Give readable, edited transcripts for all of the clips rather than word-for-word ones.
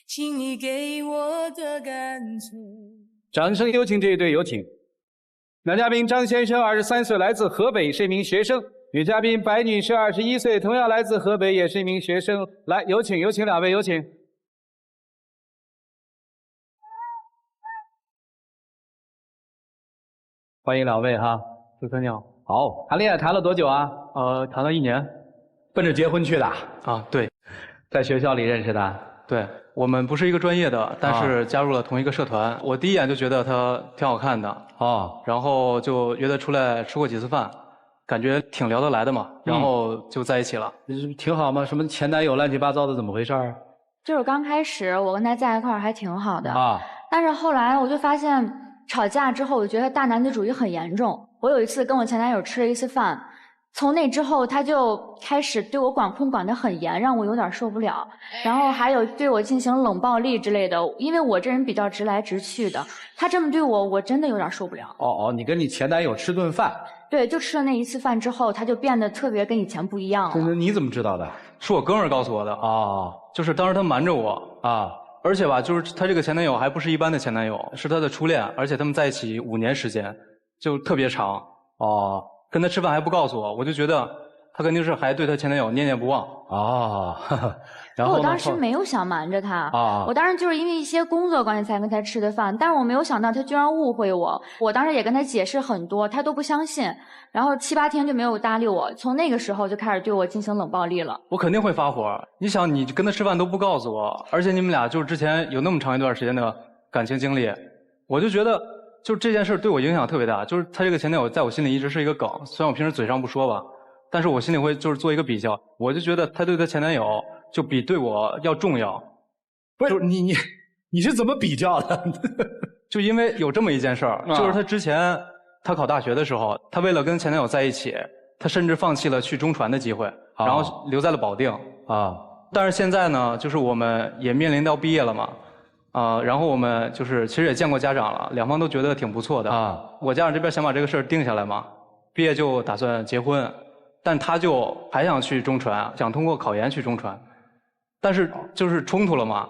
请你给我的感觉。掌声有请这一对有请。男嘉宾张先生23岁，来自河北，是一名学生；女嘉宾白女士21岁，同样来自河北，也是一名学生。来，有请两位，有请。欢迎两位哈，主持人你好。好，谈恋爱谈了多久啊？谈了1年。奔着结婚去的？啊，对，在学校里认识的？对，我们不是一个专业的，但是加入了同一个社团。我第一眼就觉得她挺好看的。哦。然后就约她出来吃过几次饭，感觉挺聊得来的嘛，然后就在一起了。挺好吗？什么前男友乱七八糟的，怎么回事儿？就是刚开始我跟他在一块儿还挺好的啊，但是后来我就发现吵架之后，我觉得他大男子主义很严重。我有一次跟我前男友吃了一次饭，从那之后他就开始对我管控管得很严，让我有点受不了。然后还有对我进行冷暴力之类的，因为我这人比较直来直去的，他这么对我，我真的有点受不了。哦，你跟你前男友吃顿饭？对，就吃了那一次饭之后，他就变得特别跟以前不一样了。那你怎么知道的？是我哥们儿告诉我的。哦，就是当时他瞒着我啊，而且吧，就是他这个前男友还不是一般的前男友，是他的初恋，而且他们在一起5年时间，就特别长。哦，跟他吃饭还不告诉我，我就觉得他肯定是还对他前男友念念不忘。哦，然后我当时没有想瞒着他，我当时就是因为一些工作关系才跟他吃的饭，但是我没有想到他居然误会我。我当时也跟他解释很多，他都不相信，然后7、8天就没有搭理我，从那个时候就开始对我进行冷暴力了。我肯定会发火，你想你跟他吃饭都不告诉我，而且你们俩就是之前有那么长一段时间的感情经历，我就觉得就这件事对我影响特别大，就是他这个前男友在我心里一直是一个梗，虽然我平时嘴上不说吧，但是我心里会就是做一个比较，我就觉得他对他前男友就比对我要重要。不是你是怎么比较的？就因为有这么一件事儿，就是他之前他考大学的时候，他为了跟前男友在一起，他甚至放弃了去中传的机会，然后留在了保定。但是现在呢，就是我们也面临到毕业了嘛。然后我们就是其实也见过家长了，两方都觉得挺不错的。我家长这边想把这个事儿定下来嘛，毕业就打算结婚，但他就还想去中传，想通过考研去中传，但是就是冲突了嘛。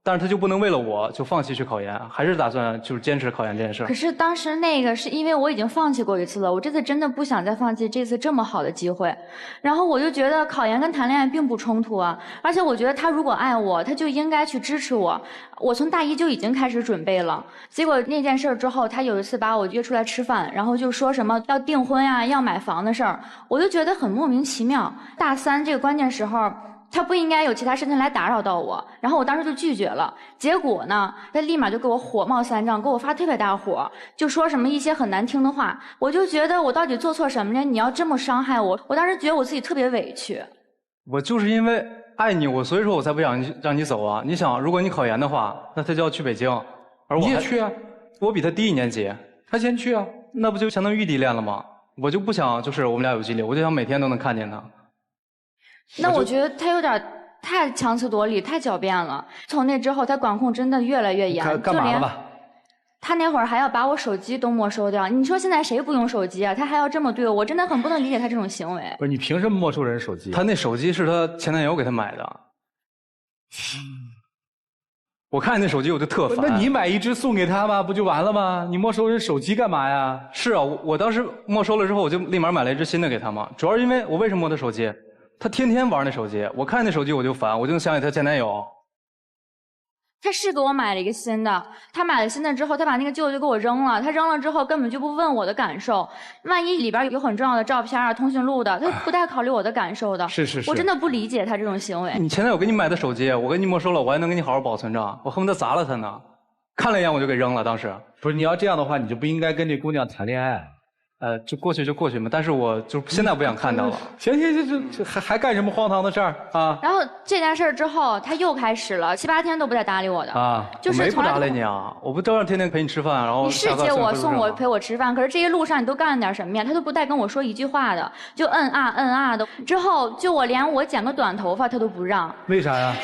但是他就不能为了我就放弃去考研，还是打算就是坚持考研这件事。可是当时那个是因为我已经放弃过一次了，我这次真的不想再放弃这次这么好的机会。然后我就觉得考研跟谈恋爱并不冲突啊，而且我觉得他如果爱我，他就应该去支持我。我从大一就已经开始准备了，结果那件事之后，他有一次把我约出来吃饭，然后就说什么要订婚啊，要买房的事儿，我就觉得很莫名其妙。大3这个关键时候，他不应该有其他事情来打扰到我，然后我当时就拒绝了。结果呢，他立马就给我火冒三丈，给我发特别大火，就说什么一些很难听的话。我就觉得我到底做错什么了？你要这么伤害我，我当时觉得我自己特别委屈。我就是因为爱你，所以说我才不想让你走啊！你想，如果你考研的话，那他就要去北京，而我你也去啊？我比他低1年级，他先去啊？那不就相当于异地恋了吗？我就不想就是我们俩有距离，我就想每天都能看见他。那我觉得他有点太强词夺理，太狡辩了。从那之后，他管控真的越来越严。干嘛了吧？他那会儿还要把我手机都没收掉。你说现在谁不用手机啊？他还要这么对我，我真的很不能理解他这种行为。不是，你凭什么没收人手机？他那手机是他前男友给他买的。我看见那手机我就特烦。那你买一只送给他吗？不就完了吗？你没收人手机干嘛呀？是啊，我当时没收了之后，我就立马买了一只新的给他嘛。主要是因为我为什么摸他手机？他天天玩那手机，我看那手机我就烦，我就能想起他前男友。他是给我买了一个新的，他买了新的之后，他把那个旧的就给我扔了。他扔了之后根本就不问我的感受，万一里边有很重要的照片啊、通讯录的，他不带考虑我的感受的。是。我真的不理解他这种行为。你前男友给你买的手机，我给你没收了，我还能给你好好保存着，我恨不得砸了他呢。看了一眼我就给扔了，当时。不是，你要这样的话，你就不应该跟这姑娘谈恋爱。就过去就过去嘛，但是我就现在不想看到了。行，这还干什么荒唐的事儿啊？然后这件事之后，他又开始了，7、8天都不带搭理我的啊，就是没不搭理你啊，我不照样天天陪你吃饭，然后你是接我送我陪我吃饭，可是这些路上你都干了点什么呀？他都不带跟我说一句话的，就嗯啊的。之后就连我剪个短头发他都不让，为啥呀？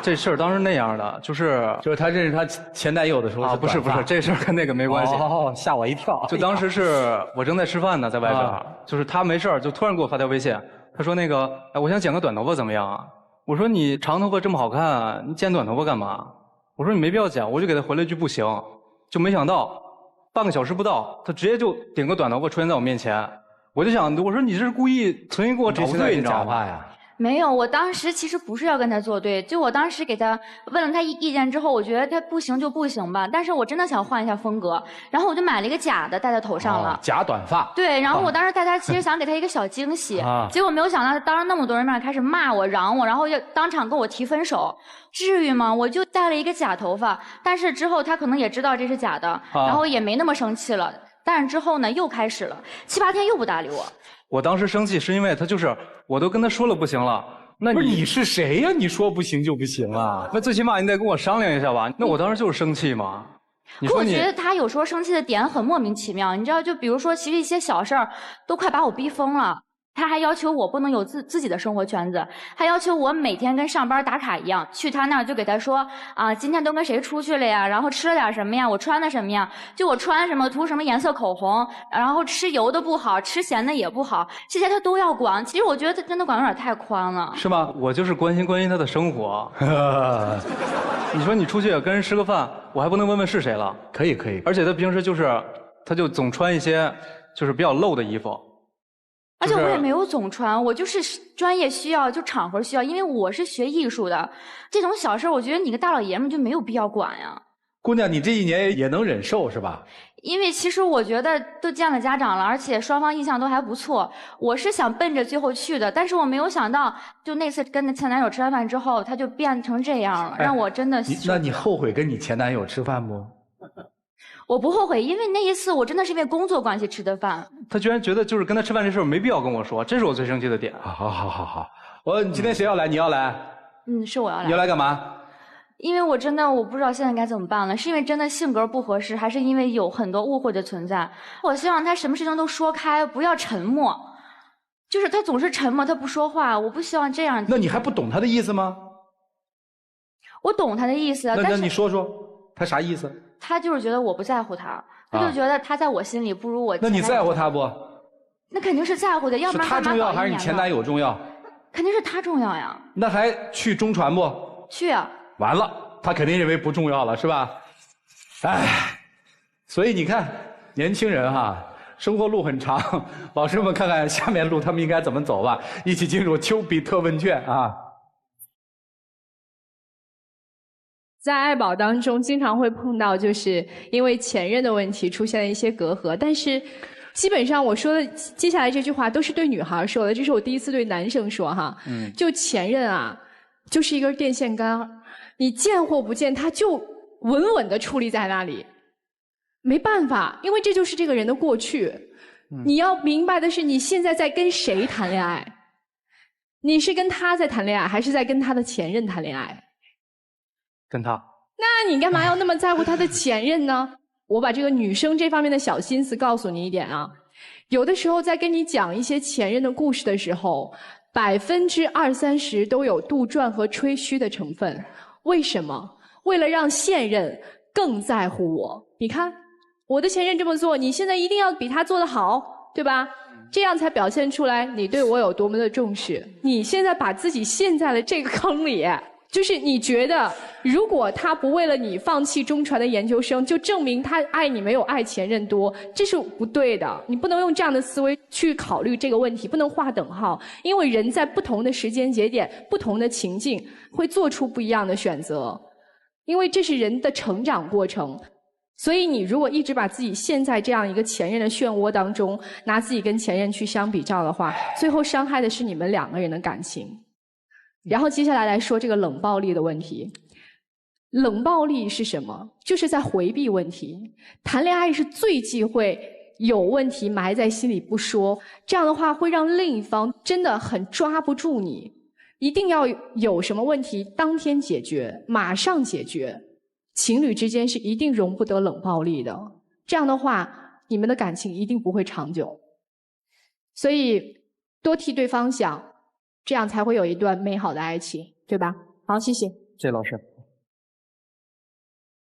这事儿当时那样的，就是他认识他前男友的时候啊，不是，这事儿跟那个没关系。哦，吓我一跳。就当时是我正在吃饭呢，在外边，就是他没事就突然给我发条微信，他说那个，我想剪个短头发怎么样啊？我说你长头发这么好看，你剪短头发干嘛？我说你没必要剪，我就给他回了一句不行，就没想到半个小时不到，他直接就顶个短头发出现在我面前，我就想，我说你这是故意存心给我找不对，你知道吗？没有，我当时其实不是要跟他作对，就我当时给他问了他意见之后，我觉得他不行就不行吧，但是我真的想换一下风格，然后我就买了一个假的戴在头上了，假短发。对，然后我当时带他其实想给他一个小惊喜，结果没有想到他当着那么多人面开始骂我、嚷我，然后要当场跟我提分手，至于吗？我就戴了一个假头发，但是之后他可能也知道这是假的，然后也没那么生气了，但是之后呢又开始了，7、8天又不搭理我。我当时生气是因为他就是我都跟他说了不行了。那你是谁呀？你说不行就不行啊？那最起码你得跟我商量一下吧？那我当时就是生气嘛。可我觉得他有时候生气的点很莫名其妙，你知道，就比如说，其实一些小事儿都快把我逼疯了。他还要求我不能有自己的生活圈子，还要求我每天跟上班打卡一样，去他那儿就给他说啊，今天都跟谁出去了呀？然后吃了点什么呀？我穿的什么呀？就我穿什么，涂什么颜色口红，然后吃油的不好，吃咸的也不好，这些他都要管。其实我觉得他真的管有点太宽了。是吗？我就是关心他的生活。你说你出去跟人吃个饭，我还不能问问是谁了？可以。而且他平时他就总穿一些就是比较露的衣服。而且我也没有总穿，我就是专业需要，就场合需要，因为我是学艺术的，这种小事我觉得你个大老爷们就没有必要管呀。姑娘，你这1年也能忍受是吧？因为其实我觉得都见了家长了，而且双方印象都还不错，我是想奔着最后去的，但是我没有想到，就那次跟前男友吃完饭之后，他就变成这样了，让我真的。那你后悔跟你前男友吃饭不？我不后悔，因为那一次我真的是因为工作关系吃的饭。他居然觉得就是跟他吃饭这事儿没必要跟我说，这是我最生气的点。好，你今天谁要来？你要来？是我要来。你要来干嘛？因为我不知道现在该怎么办了，是因为真的性格不合适，还是因为有很多误会的存在？我希望他什么事情都说开，不要沉默。就是他总是沉默，他不说话，我不希望这样。那你还不懂他的意思吗？我懂他的意思，那你说说他啥意思？他就是觉得我不在乎他，他就觉得他在我心里不如我。那你在乎他不？那肯定是在乎的，要不然是他重要还是你前男友重要？肯定是他重要呀。那还去中传不？去啊。完了，他肯定认为不重要了，是吧？哎，所以你看，年轻人哈，生活路很长，老师们看看下面路他们应该怎么走吧。一起进入丘比特问卷啊。在爱宝当中，经常会碰到就是因为前任的问题出现了一些隔阂，但是基本上我说的接下来这句话都是对女孩说的，这是我第一次对男生说哈。就前任啊，就是一根电线杆，你见或不见，他就稳稳地矗立在那里，没办法，因为这就是这个人的过去。你要明白的是，你现在在跟谁谈恋爱？你是跟他在谈恋爱，还是在跟他的前任谈恋爱？跟他。那你干嘛要那么在乎他的前任呢？我把这个女生这方面的小心思告诉你一点啊，有的时候在跟你讲一些前任的故事的时候，20%、30%都有杜撰和吹嘘的成分。为什么？为了让现任更在乎我。你看，我的前任这么做，你现在一定要比他做得好，对吧？这样才表现出来你对我有多么的重视。你现在把自己陷在了这个坑里。就是你觉得，如果他不为了你放弃中传的研究生，就证明他爱你没有爱前任多，这是不对的。你不能用这样的思维去考虑这个问题，不能划等号。因为人在不同的时间节点、不同的情境，会做出不一样的选择。因为这是人的成长过程。所以你如果一直把自己陷在这样一个前任的漩涡当中，拿自己跟前任去相比较的话，最后伤害的是你们2个人的感情。然后接下来说这个冷暴力的问题。冷暴力是什么？就是在回避问题。谈恋爱是最忌讳有问题埋在心里不说，这样的话会让另一方真的很抓不住你。一定要有什么问题当天解决，马上解决。情侣之间是一定容不得冷暴力的，这样的话你们的感情一定不会长久。所以多替对方想，这样才会有一段美好的爱情，对吧？好，谢谢。谢谢老师。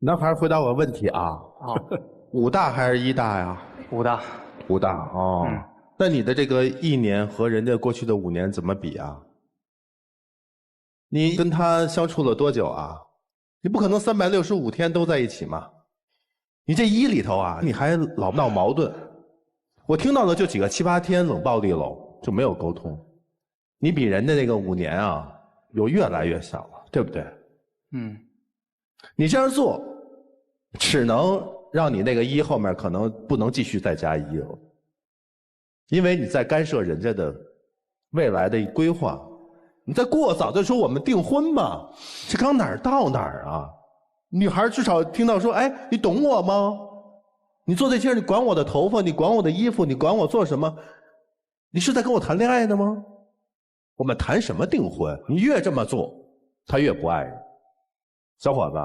男孩回答我问题啊。5大还是1大呀？5大。5大哦。那你的这个1年和人家过去的5年怎么比啊？你跟他相处了多久啊？你不可能365天都在一起嘛。你这1里头啊，你还老闹矛盾。我听到的就几个7、8天冷暴力喽，就没有沟通。你比人家那个5年啊，有越来越小了，对不对？你这样做，只能让你那个1后面可能不能继续再加1了，因为你在干涉人家的未来的规划。你在过早的说我们订婚吧，这刚哪儿到哪儿啊？女孩至少听到说，哎，你懂我吗？你做这些，你管我的头发，你管我的衣服，你管我做什么？你是在跟我谈恋爱呢吗？我们谈什么订婚？你越这么做，他越不爱人。小伙子，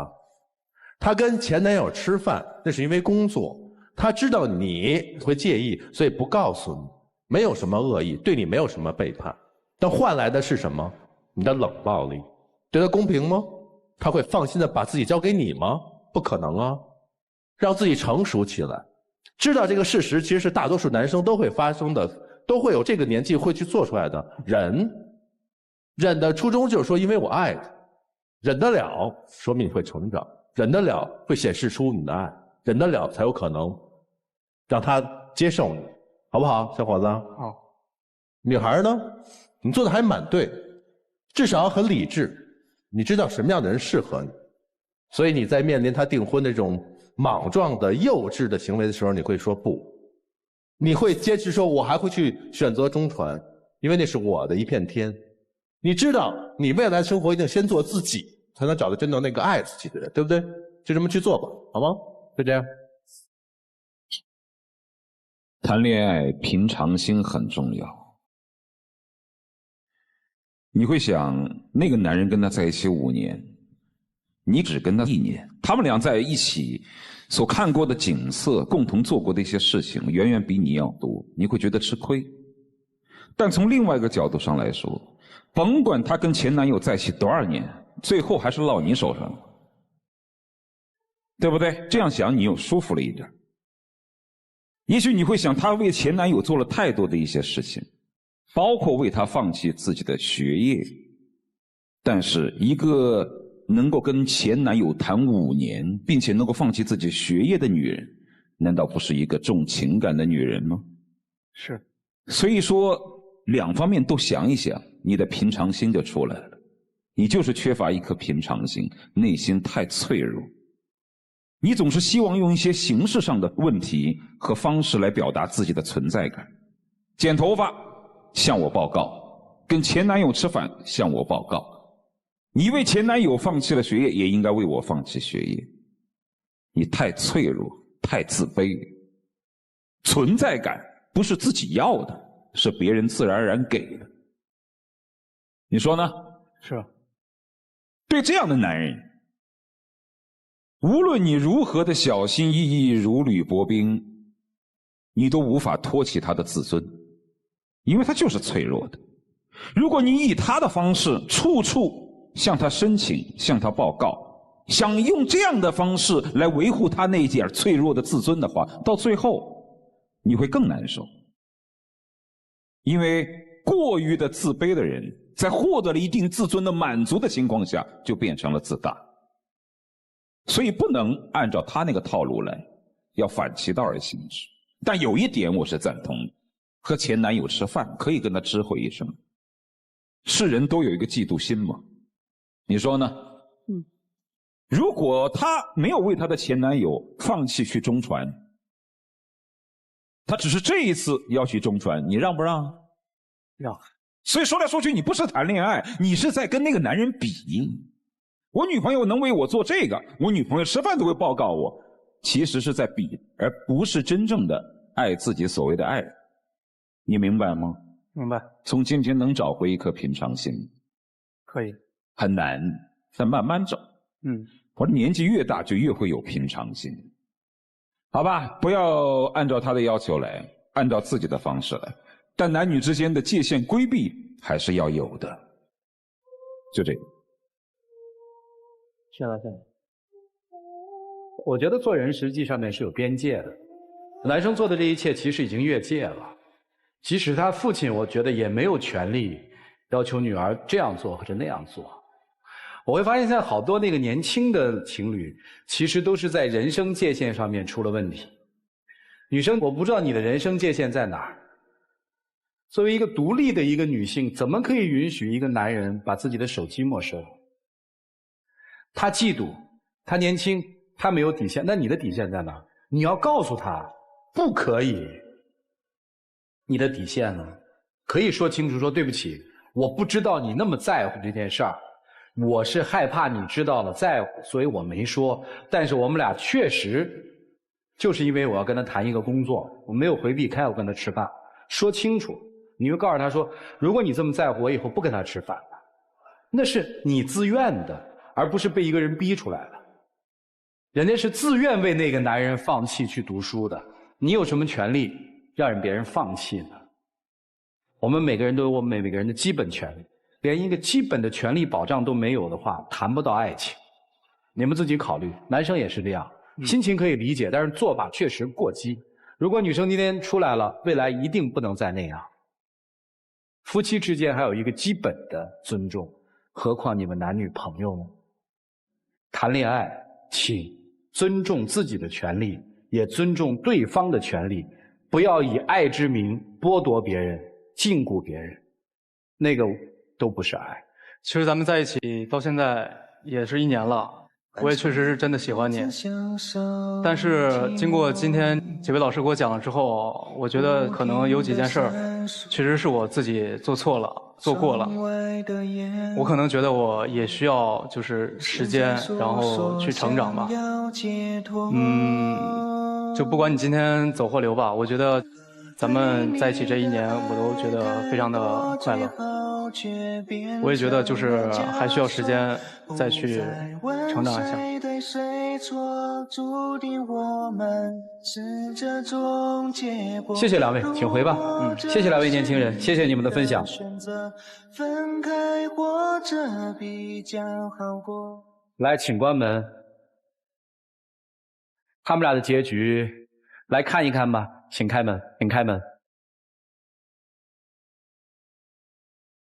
他跟前男友吃饭，那是因为工作，他知道你会介意，所以不告诉你，没有什么恶意，对你没有什么背叛，但换来的是什么？你的冷暴力。对他公平吗？他会放心的把自己交给你吗？不可能啊。让自己成熟起来，知道这个事实其实是大多数男生都会发生的，都会有这个年纪会去做出来的。忍的初衷就是说，因为我爱他，忍得了说明你会成长，忍得了会显示出你的爱，忍得了才有可能让他接受你，好不好，小伙子？好。女孩呢，你做的还蛮对，至少很理智，你知道什么样的人适合你，所以你在面临他订婚的这种莽撞的幼稚的行为的时候，你会说不，你会坚持说我还会去选择中传，因为那是我的一片天。你知道你未来生活一定先做自己，才能找到真正那个爱自己的人，对不对？就这么去做吧，好吗？就这样。谈恋爱平常心很重要。你会想，那个男人跟他在一起5年，你只跟他1年，他们俩在一起所看过的景色，共同做过的一些事情，远远比你要多，你会觉得吃亏。但从另外一个角度上来说，甭管他跟前男友在一起多少年，最后还是落你手上了，对不对？这样想你又舒服了一点。也许你会想，他为前男友做了太多的一些事情，包括为他放弃自己的学业。但是一个能够跟前男友谈5年，并且能够放弃自己学业的女人，难道不是一个重情感的女人吗？是。所以说两方面都想一想，你的平常心就出来了。你就是缺乏一颗平常心，内心太脆弱。你总是希望用一些形式上的问题和方式来表达自己的存在感。剪头发，向我报告；跟前男友吃饭，向我报告。你为前男友放弃了学业，也应该为我放弃学业。你太脆弱，太自卑。存在感不是自己要的，是别人自然而然给的。你说呢？是。对这样的男人，无论你如何的小心翼翼，如履薄冰，你都无法托起他的自尊，因为他就是脆弱的。如果你以他的方式处处向他申请，向他报告，想用这样的方式来维护他那点脆弱的自尊的话，到最后你会更难受。因为过于的自卑的人，在获得了一定自尊的满足的情况下，就变成了自大。所以不能按照他那个套路来，要反其道而行之。但有一点我是赞同的，和前男友吃饭可以跟他知会一声。是人都有一个嫉妒心嘛，你说呢？如果他没有为他的前男友放弃去中传，他只是这一次要去中传，你让不让？让。所以说来说去，你不是谈恋爱，你是在跟那个男人比。我女朋友能为我做这个，我女朋友吃饭都会报告我，其实是在比，而不是真正的爱自己所谓的爱。你明白吗？明白。从今天能找回一颗平常心，可以。很难，但慢慢找。我年纪越大就越会有平常心。好吧，不要按照他的要求来，按照自己的方式来。但男女之间的界限规避还是要有的。就这个。谢老师，我觉得做人实际上面是有边界的。男生做的这一切其实已经越界了。即使他父亲，我觉得也没有权利要求女儿这样做或者那样做。我会发现现在好多那个年轻的情侣，其实都是在人生界限上面出了问题。女生，我不知道你的人生界限在哪儿。作为一个独立的一个女性，怎么可以允许一个男人把自己的手机没收？他嫉妒，他年轻，他没有底线，那你的底线在哪儿？你要告诉他，不可以。你的底线呢？可以说清楚，说对不起，我不知道你那么在乎这件事儿，我是害怕你知道了在乎，所以我没说。但是我们俩确实，就是因为我要跟他谈一个工作，我没有回避开我跟他吃饭，说清楚。你就告诉他说，如果你这么在乎，我以后不跟他吃饭了，那是你自愿的，而不是被一个人逼出来的。人家是自愿为那个男人放弃去读书的，你有什么权利让别人放弃呢？我们每个人都有我们每个人的基本权利，连一个基本的权利保障都没有的话，谈不到爱情。你们自己考虑，男生也是这样，心情可以理解，但是做法确实过激。如果女生今天出来了，未来一定不能再那样。夫妻之间还有一个基本的尊重，何况你们男女朋友呢？谈恋爱，请尊重自己的权利，也尊重对方的权利，不要以爱之名剥夺别人、禁锢别人，那个都不是爱。其实咱们在一起到现在也是1年了，我也确实是真的喜欢你。但是经过今天几位老师给我讲了之后，我觉得可能有几件事儿，确实是我自己做错了、做过了。我可能觉得我也需要就是时间，然后去成长吧。就不管你今天走或留吧，我觉得咱们在一起这1年，我都觉得非常的快乐。我也觉得就是还需要时间再去成长一下。谢谢两位，请回吧。谢谢两位年轻人，谢谢你们的分享。来，请关门。他们俩的结局，来看一看吧。请开门，请开门。